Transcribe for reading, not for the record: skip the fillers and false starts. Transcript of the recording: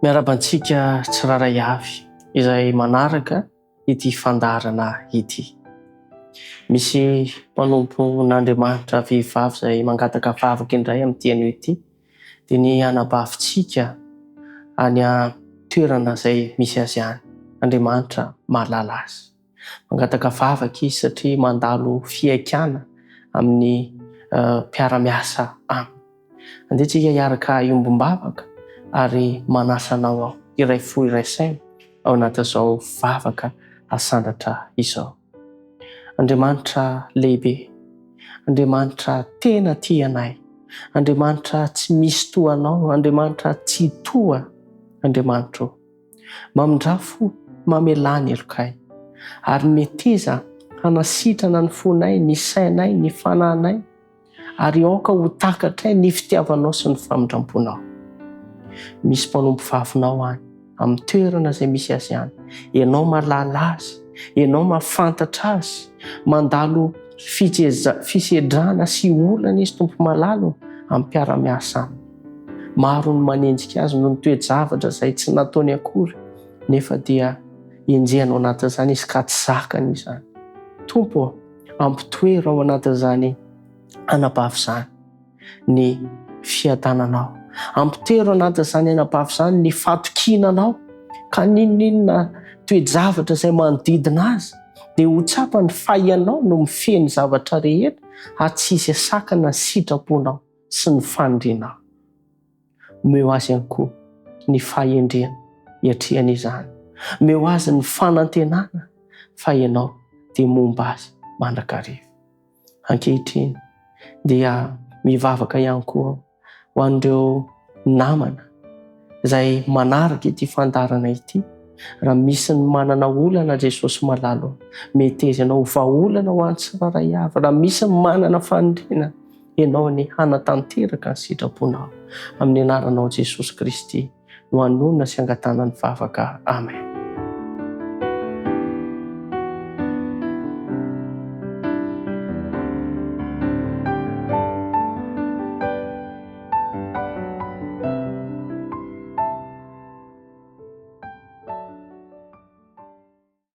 Miarabantsika tsiraray avy izay manaraka ity fandarana ity. Misy mpanompo n'Andriamanitra vehivavy izay mangataka vavaka indray amin'ity anio ity, dia ny anabavintsika any toerana izay misy azy any. Andriamanitra mahalala azy. Mangataka vavaka izy satria mandalo fiaikana amin'ny mpiara-miasa aminy. Andehantsika hiaraka iombom-bavaka ary manasanao aho iray fo iray saina ao anatin'izao vavaka asandatra izao. Andriamanitra lehibe, Andriamanitra tena tia anay, Andriamanitra tsy misy toanao, Andriamanitra tsy toa, Andriamanitra mamindrafo mamelany elokay ary meteza hanasitrana ny fonay, ny sainay, ny fanahinay ary aoka ho takatray ny fitiavanao sy ny famindramponao. Misy mpanompo vavinao any amin'ny toerana izay misy azy any, ianao mahalala azy, ianao mahafantatra azy, mandalo fisedrana sy olana izy tompo malalo amin'ny mpiara-miasa aminy. Maro ny manenjika azy no ny toe-javatra izay tsy nataony akory, nefa dia enjehanao anatin'izany izy ka tsy zakany izany. Tompo, ampitoera ao anatin'izany anabavy izany ny fiadananao, ampitoera anatin'izany anabavy izany ny fatokinanao, ka ninona toe-javatra izay manodidina azy dia ho tsapany fa ianao no mifehy zavatra rehetra ary tsy hisy sakana ny sitraponao sy ny fanindrinao. Omeo azy ihany koa ny fahendrena hiatrehan'izany, omeo azy ny fanantenana fa ianao dia momba azy mandrakariva. Ankehitriny dia mivavaka ihany koa ho an'ireo namana izay manaraka ity fandarana ity. Raha misy ny manana olana Jesosy malalo, meteza ianao vahaolana ho an'ny tsiraray avy. Raha misy ny manana fanindrina, ianao ny hanatanteraka ny sitraponao. Amin'ny anaranao Jesosy Kristy no hanonona sy angatana ny vavaka. Amen.